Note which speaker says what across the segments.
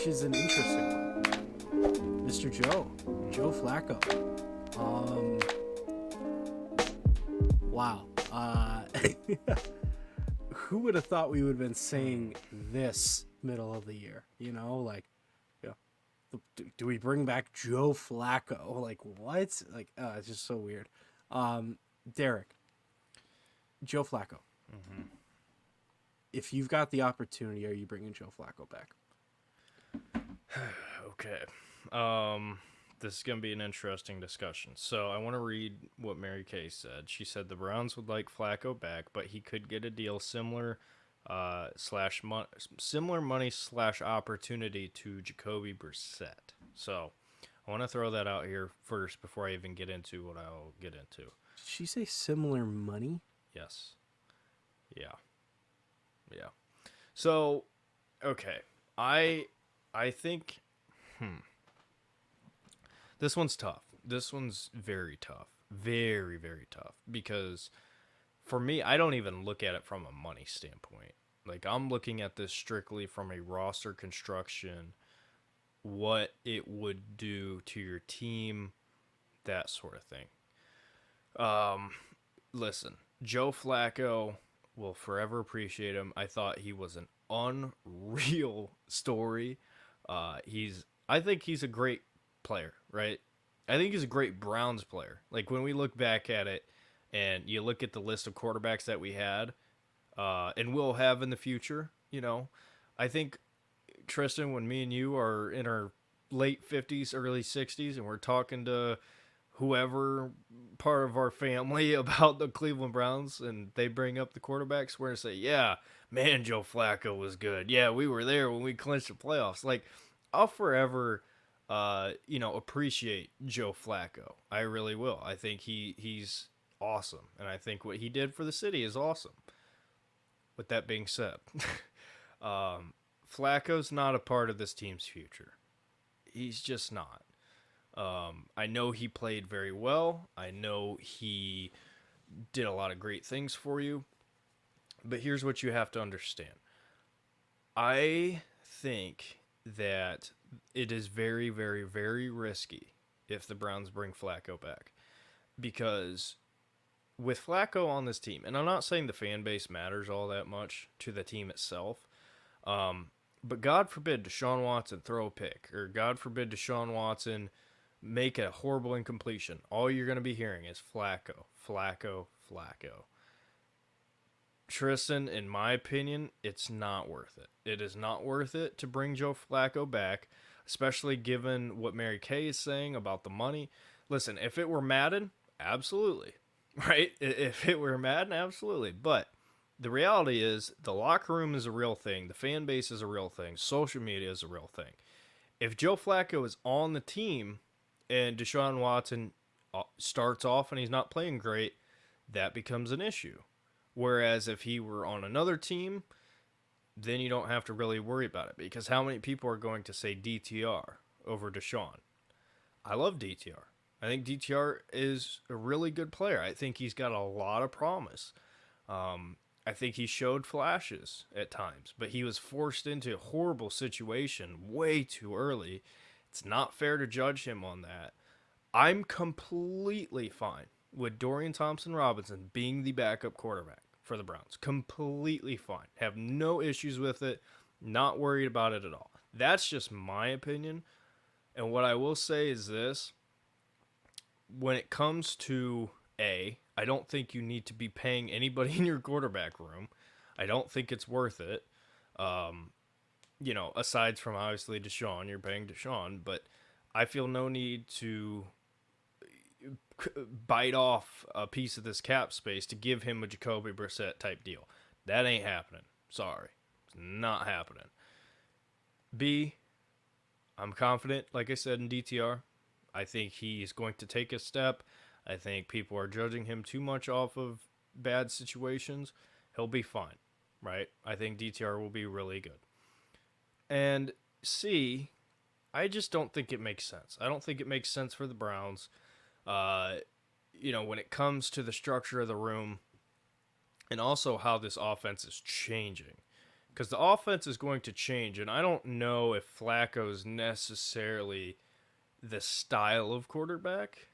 Speaker 1: which is an interesting one. Mr. Joe Flacco. Wow. Who would have thought we would have been saying this middle of the year? You know, like, do we bring back Joe Flacco? Like, what? Like, it's just so weird. Derek, Joe Flacco.
Speaker 2: Mm-hmm.
Speaker 1: If you've got the opportunity, are you bringing Joe Flacco back?
Speaker 2: Okay. This is going to be an interesting discussion. So I want to read what Mary Kay said. She said the Browns would like Flacco back, but he could get a deal similar money / opportunity to Jacoby Brissett. So I want to throw that out here first before I even get into what I'll get into.
Speaker 1: Did she say similar money?
Speaker 2: Yes. Yeah. So, okay. I think this one's tough. This one's very tough. Very, very tough. Because for me, I don't even look at it from a money standpoint. Like, I'm looking at this strictly from a roster construction, what it would do to your team, that sort of thing. Listen, Joe Flacco will forever appreciate him. I thought he was an unreal story. I think he's a great player, right? I think he's a great Browns player. Like, when we look back at it and you look at the list of quarterbacks that we had and will have in the future, you know, I think, Tristan, when me and you are in our late 50s, early 60s, and we're talking to whoever part of our family about the Cleveland Browns and they bring up the quarterbacks, we're going to say, yeah, man, Joe Flacco was good. Yeah, we were there when we clinched the playoffs. Like, I'll forever, appreciate Joe Flacco. I really will. I think he's awesome. And I think what he did for the city is awesome. With that being said, Flacco's not a part of this team's future. He's just not. I know he played very well. I know he did a lot of great things for you. But here's what you have to understand. I think that it is very, very, very risky if the Browns bring Flacco back. Because with Flacco on this team, and I'm not saying the fan base matters all that much to the team itself, but God forbid Deshaun Watson throw a pick, or God forbid Deshaun Watson make a horrible incompletion. All you're going to be hearing is Flacco, Flacco, Flacco. Tristan, in my opinion, it's not worth it. It is not worth it to bring Joe Flacco back, especially given what Mary Kay is saying about the money. Listen, if it were Madden, absolutely. Right? If it were Madden, absolutely. But the reality is the locker room is a real thing. The fan base is a real thing. Social media is a real thing. If Joe Flacco is on the team and Deshaun Watson starts off and he's not playing great, that becomes an issue. Whereas if he were on another team, then you don't have to really worry about it. Because how many people are going to say DTR over Deshaun? I love DTR. I think DTR is a really good player. I think he's got a lot of promise. I think he showed flashes at times, but he was forced into a horrible situation way too early. It's not fair to judge him on that. I'm completely fine with Dorian Thompson-Robinson being the backup quarterback for the Browns. Completely fine. Have no issues with it. Not worried about it at all. That's just my opinion. And what I will say is this. When it comes to I don't think you need to be paying anybody in your quarterback room. I don't think it's worth it. Aside from obviously Deshaun, you're paying Deshaun, but I feel no need to bite off a piece of this cap space to give him a Jacoby Brissett type deal. That ain't happening. Sorry. It's not happening. I'm confident, like I said, in DTR. I think he's going to take a step. I think people are judging him too much off of bad situations. He'll be fine, right? I think DTR will be really good. And C, I just don't think it makes sense. I don't think it makes sense for the Browns. When it comes to the structure of the room and also how this offense is changing. because the offense is going to change, and I don't know if Flacco's necessarily the style of quarterback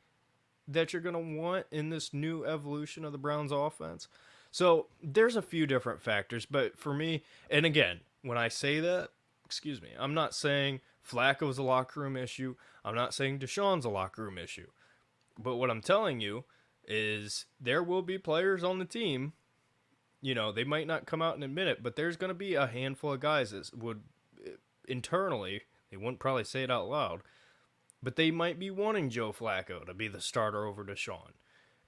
Speaker 2: that you're going to want in this new evolution of the Browns offense. So there's a few different factors, but for me, and again, when I say that, excuse me, I'm not saying Flacco's a locker room issue. I'm not saying Deshaun's a locker room issue. But what I'm telling you is there will be players on the team, they might not come out and admit it, but there's going to be a handful of guys that would internally, they wouldn't probably say it out loud, but they might be wanting Joe Flacco to be the starter over Deshaun.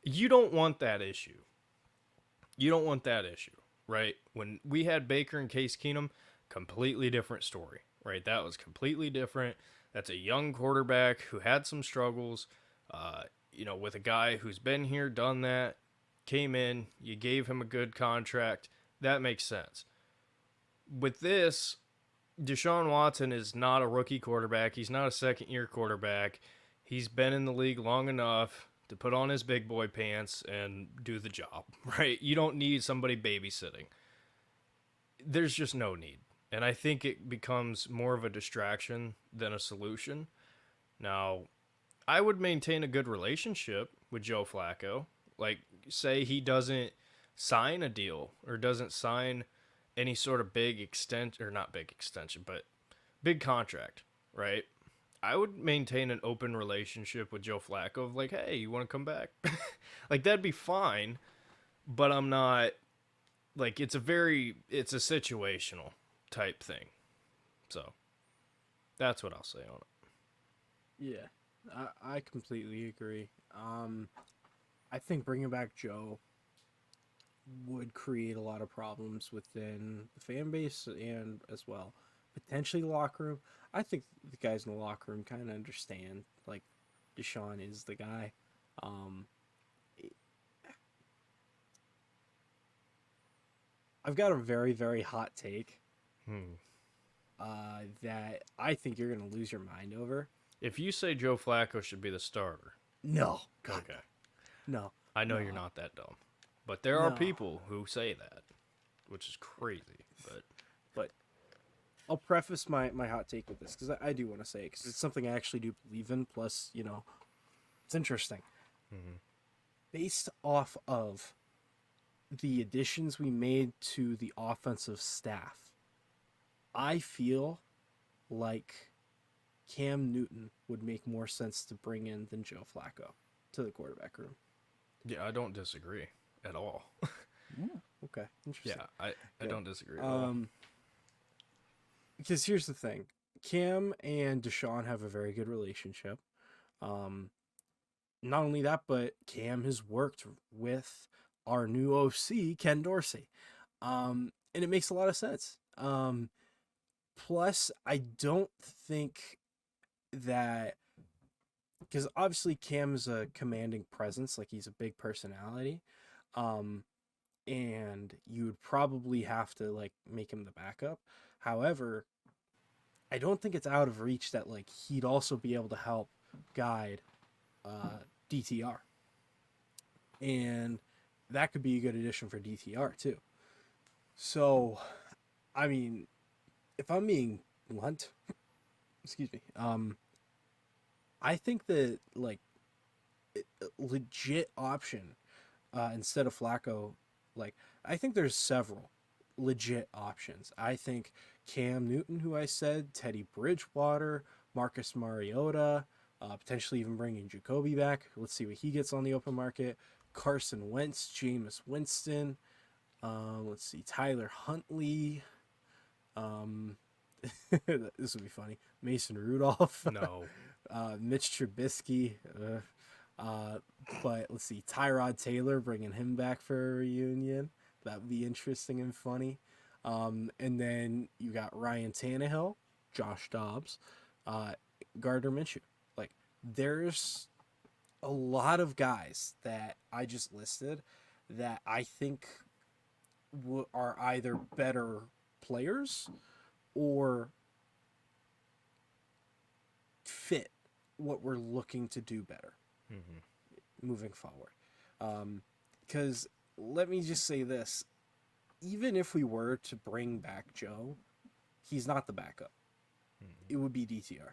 Speaker 2: You don't want that issue. You don't want that issue, right? When we had Baker and Case Keenum, completely different story, right? That was completely different. That's a young quarterback who had some struggles, with a guy who's been here, done that, came in, you gave him a good contract. That makes sense. With this, Deshaun Watson is not a rookie quarterback. He's not a second-year quarterback. He's been in the league long enough to put on his big boy pants and do the job, right? You don't need somebody babysitting. There's just no need. And I think it becomes more of a distraction than a solution. Now, I would maintain a good relationship with Joe Flacco. Like, say he doesn't sign a deal or doesn't sign any sort of big extension, or not big extension, but big contract, right? I would maintain an open relationship with Joe Flacco of like, hey, you want to come back? Like, that'd be fine, but I'm not, like, it's a situational type thing. So, that's what I'll say on it.
Speaker 1: Yeah, I completely agree. I think bringing back Joe would create a lot of problems within the fan base and as well potentially the locker room. I think the guys in the locker room kind of understand, like, Deshaun is the guy. I've got a very, very hot take that I think you're going to lose your mind over.
Speaker 2: If you say Joe Flacco should be the starter.
Speaker 1: No. God,
Speaker 2: okay.
Speaker 1: No.
Speaker 2: I know you're not that dumb. But there are people who say that, which is crazy. But
Speaker 1: I'll preface my hot take with this, because I do want to say it, because it's something I actually do believe in, plus, it's interesting.
Speaker 2: Mm-hmm.
Speaker 1: Based off of the additions we made to the offensive staff, I feel like Cam Newton would make more sense to bring in than Joe Flacco to the quarterback room.
Speaker 2: Yeah, I don't disagree at all.
Speaker 1: Okay, interesting.
Speaker 2: Yeah, I don't disagree at all.
Speaker 1: Because here's the thing. Cam and Deshaun have a very good relationship. Not only that, but Cam has worked with our new OC, Ken Dorsey. And it makes a lot of sense. Plus, I don't think that, because obviously Cam is a commanding presence, like he's a big personality. And you would probably have to like make him the backup. However, I don't think it's out of reach that like he'd also be able to help guide DTR. And that could be a good addition for DTR too. So, I mean, if I'm being blunt, excuse me, I think that like a legit option instead of Flacco, like I think there's several legit options. I think Cam Newton, who I said, Teddy Bridgewater, Marcus Mariota, potentially even bringing Jacoby back. Let's see what he gets on the open market. Carson Wentz, Jameis Winston. Let's see, Tyler Huntley. This would be funny. Mason Rudolph.
Speaker 2: No.
Speaker 1: Mitch Trubisky. But let's see, Tyrod Taylor, bringing him back for a reunion. That would be interesting and funny. And then you got Ryan Tannehill, Josh Dobbs, Gardner Minshew. Like, there's a lot of guys that I just listed that I think are either better players or fit what we're looking to do better moving forward. Because let me just say this. even if we were to bring back Joe, he's not the backup. It would be DTR.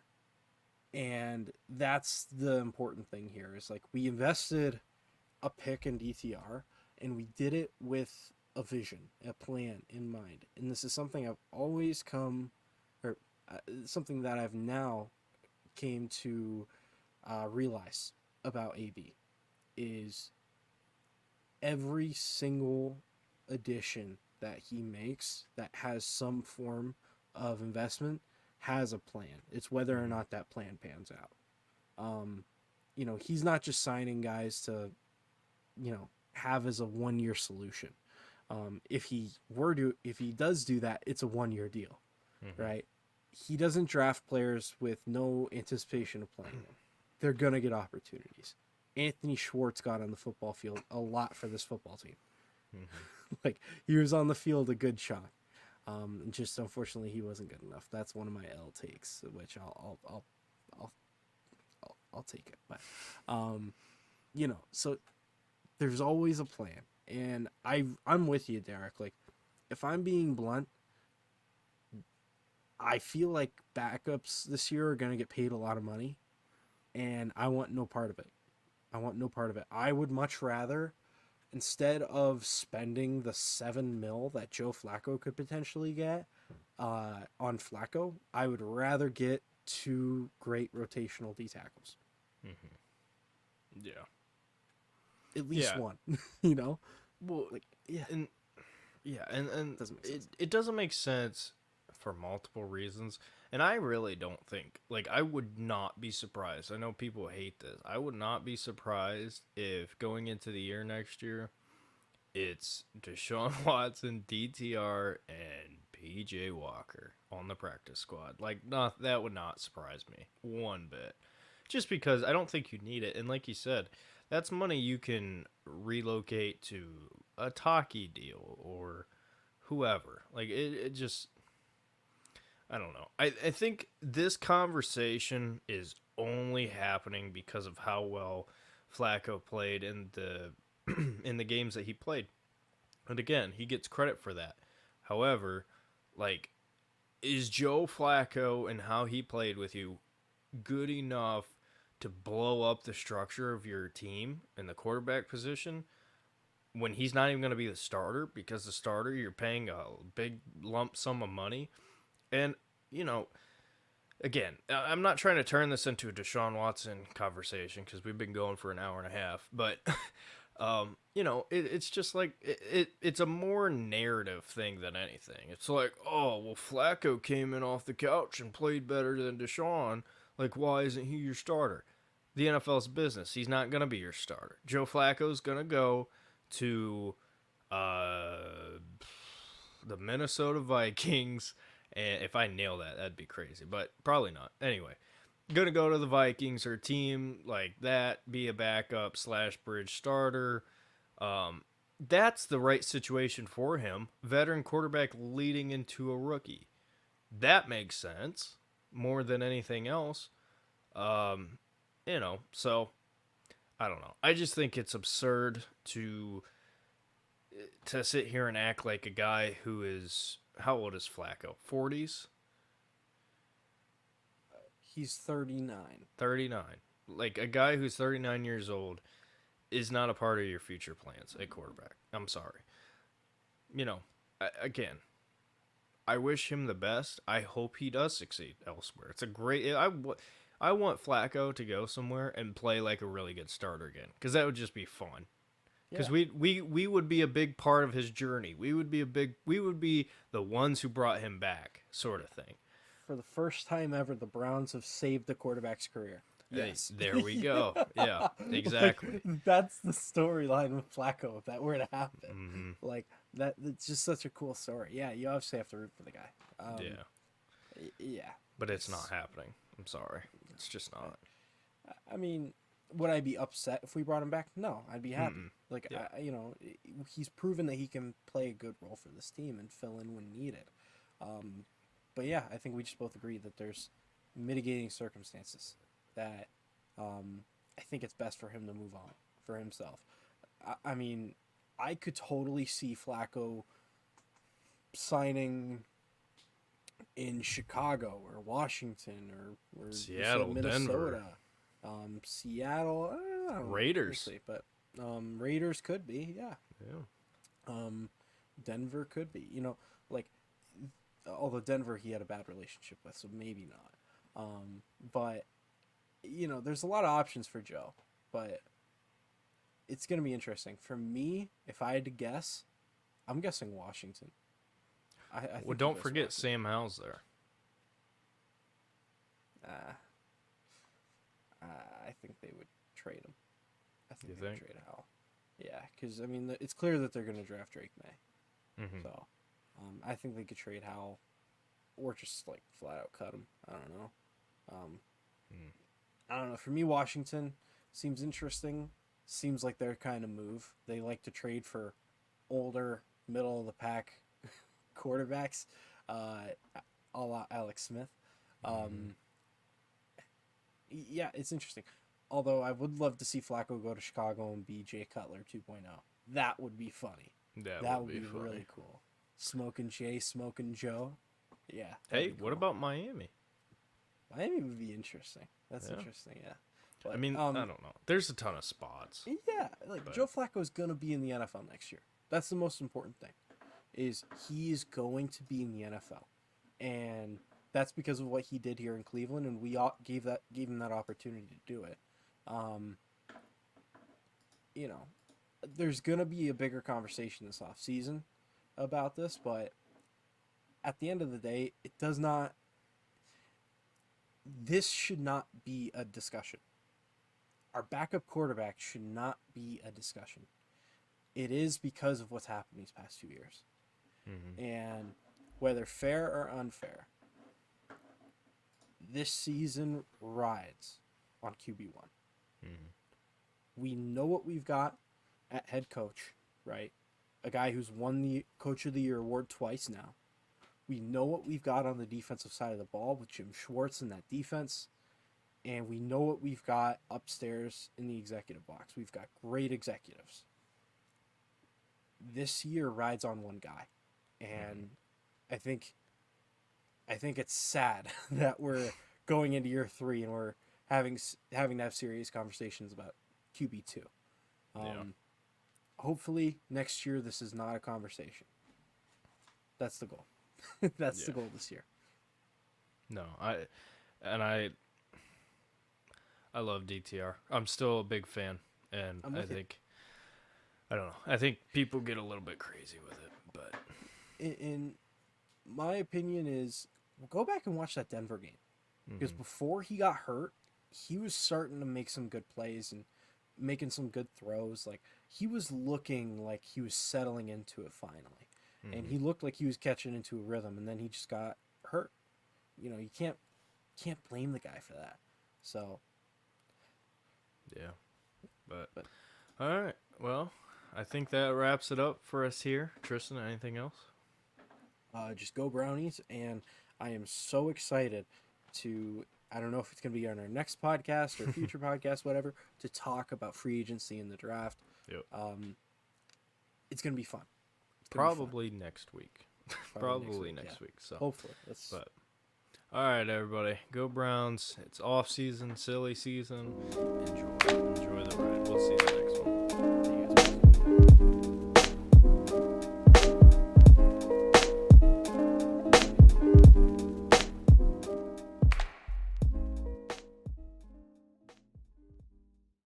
Speaker 1: And that's the important thing here is like we invested a pick in DTR and we did it with a vision, a plan in mind. And this is something I've always something that I've now came to realize about AB is every single addition that he makes that has some form of investment has a plan. It's whether or not that plan pans out. He's not just signing guys to, have as a 1-year solution. If he does do that, it's a 1-year deal, right? He doesn't draft players with no anticipation of playing them. They're gonna get opportunities. Anthony Schwartz got on the football field a lot for this football team. Like he was on the field a good shot. Just unfortunately he wasn't good enough. That's one of my L takes, which I'll take it. But so there's always a plan, and I'm with you, Derek. Like if I'm being blunt, I feel like backups this year are gonna get paid a lot of money, and I want no part of it. I would much rather, instead of spending the $7 million that Joe Flacco could potentially get on Flacco, I would rather get 2 great rotational D tackles.
Speaker 2: Yeah.
Speaker 1: At least one,
Speaker 2: Well,
Speaker 1: like yeah,
Speaker 2: and
Speaker 1: doesn't make sense.
Speaker 2: it doesn't make sense for multiple reasons. And I really don't think, like, I would not be surprised. I know people hate this. I would not be surprised if going into the year next year, it's Deshaun Watson, DTR, and PJ Walker on the practice squad. Like, that would not surprise me one bit. Just because I don't think you need it. And like you said, that's money you can relocate to a Taki deal or whoever. Like, it just... I don't know. I think this conversation is only happening because of how well Flacco played in the in the games that he played. And again, he gets credit for that. However, like, is Joe Flacco and how he played with you good enough to blow up the structure of your team in the quarterback position when he's not even going to be the starter? Because the starter, you're paying a big lump sum of money. And, again, I'm not trying to turn this into a Deshaun Watson conversation because we've been going for an hour and a half. But, it's just like it's a more narrative thing than anything. It's like, oh, well, Flacco came in off the couch and played better than Deshaun. Like, why isn't he your starter? The NFL's business. He's not going to be your starter. Joe Flacco's going to go to the Minnesota Vikings. And if I nail that, that'd be crazy. But probably not. Anyway, going to go to the Vikings or a team like that, be a backup / bridge starter. That's the right situation for him. Veteran quarterback leading into a rookie. That makes sense more than anything else. So I don't know. I just think it's absurd to sit here and act like a guy who is... How old is Flacco? 40s?
Speaker 1: He's 39.
Speaker 2: 39. Like, a guy who's 39 years old is not a part of your future plans at quarterback. I'm sorry. Again, I wish him the best. I hope he does succeed elsewhere. It's a great... I want Flacco to go somewhere and play like a really good starter again, because that would just be fun. Because we would be a big part of his journey. We would be the ones who brought him back, sort of thing.
Speaker 1: For the first time ever, the Browns have saved the quarterback's career. Yes.
Speaker 2: Hey, there we go. Yeah, exactly.
Speaker 1: Like, that's the storyline with Flacco if that were to happen. Like that, it's just such a cool story. Yeah, you obviously have to root for the guy. Yeah.
Speaker 2: But it's not happening. I'm sorry. It's just not.
Speaker 1: I mean, would I be upset if we brought him back? No, I'd be happy. Like, yeah. He's proven that he can play a good role for this team and fill in when needed. But yeah, I think we just both agree that there's mitigating circumstances that I think it's best for him to move on for himself. I mean, I could totally see Flacco signing in Chicago or Washington or you said
Speaker 2: Seattle,
Speaker 1: Minnesota,
Speaker 2: Denver.
Speaker 1: Seattle, I don't know,
Speaker 2: Raiders.
Speaker 1: we'll see, but Raiders could be, yeah.
Speaker 2: Yeah.
Speaker 1: Denver could be, like, although Denver he had a bad relationship with, so maybe not. But there's a lot of options for Joe, but it's gonna be interesting for me. If I had to guess, I'm guessing Washington. I think
Speaker 2: Well, don't
Speaker 1: he goes
Speaker 2: forget
Speaker 1: Washington.
Speaker 2: Sam Howell's there.
Speaker 1: I think they would trade him. I think
Speaker 2: You
Speaker 1: they would
Speaker 2: think?
Speaker 1: trade Howell. Yeah, because I mean it's clear that they're gonna draft Drake May.
Speaker 2: Mm-hmm.
Speaker 1: So, I think they could trade Howell, or just like flat out cut him. I don't know. I don't know. For me, Washington seems interesting. Seems like their kind of move. They like to trade for older, middle of the pack quarterbacks, a la Alex Smith. Yeah, it's interesting. Although I would love to see Flacco go to Chicago and be Jay Cutler 2.0. That would be funny. That would be
Speaker 2: funny.
Speaker 1: really cool. Smoking Jay, smoking Joe. Yeah.
Speaker 2: Hey,
Speaker 1: that'd be
Speaker 2: what
Speaker 1: cool.
Speaker 2: about Miami?
Speaker 1: Miami would be interesting. That's
Speaker 2: Yeah.
Speaker 1: interesting, yeah. But,
Speaker 2: I mean, I don't know. There's a ton of spots.
Speaker 1: yeah, like
Speaker 2: but-
Speaker 1: Joe Flacco is gonna be in the NFL next year. That's the most important thing. Is he is going to be in the NFL, and that's because of what he did here in Cleveland, and we all gave him that opportunity to do it. There's gonna be a bigger conversation this offseason about this, but at the end of the day, it does not. This should not be a discussion. Our backup quarterback should not be a discussion. It is because of what's happened these past 2 years.
Speaker 2: Mm-hmm.
Speaker 1: And whether fair or unfair, this season rides on QB1.
Speaker 2: Mm-hmm.
Speaker 1: We know what we've got at head coach, right? A guy who's won the Coach of the Year award twice now. We know what we've got on the defensive side of the ball with Jim Schwartz in that defense. And we know what we've got upstairs in the executive box. We've got great executives. This year rides on one guy. And I think it's sad that we're going into year 3 and we're having to have serious conversations about QB2. Hopefully next year this is not a conversation. That's the goal. That's the goal this year.
Speaker 2: No, I love DTR. I'm still a big fan, and
Speaker 1: I'm
Speaker 2: I
Speaker 1: with you.
Speaker 2: think I don't know. I think people get a little bit crazy with it, but
Speaker 1: In my opinion is go back and watch that Denver game. Because before he got hurt, he was starting to make some good plays and making some good throws. Like he was looking like he was settling into it finally. And he looked like he was catching into a rhythm, and then he just got hurt. You can't blame the guy for that. So
Speaker 2: yeah. But all right. Well, I think that wraps it up for us here. Tristan, anything else?
Speaker 1: just go Brownies, and I am so excited to, I don't know if it's going to be on our next podcast or future podcast, whatever, to talk about free agency and the draft.
Speaker 2: Yep.
Speaker 1: It's going to be fun. It's gonna be fun.
Speaker 2: Probably next week.
Speaker 1: Probably
Speaker 2: next
Speaker 1: yeah.
Speaker 2: week. So
Speaker 1: Hopefully.
Speaker 2: But all right, everybody, go Browns. It's off season, silly season. Enjoy the ride. We'll see you later.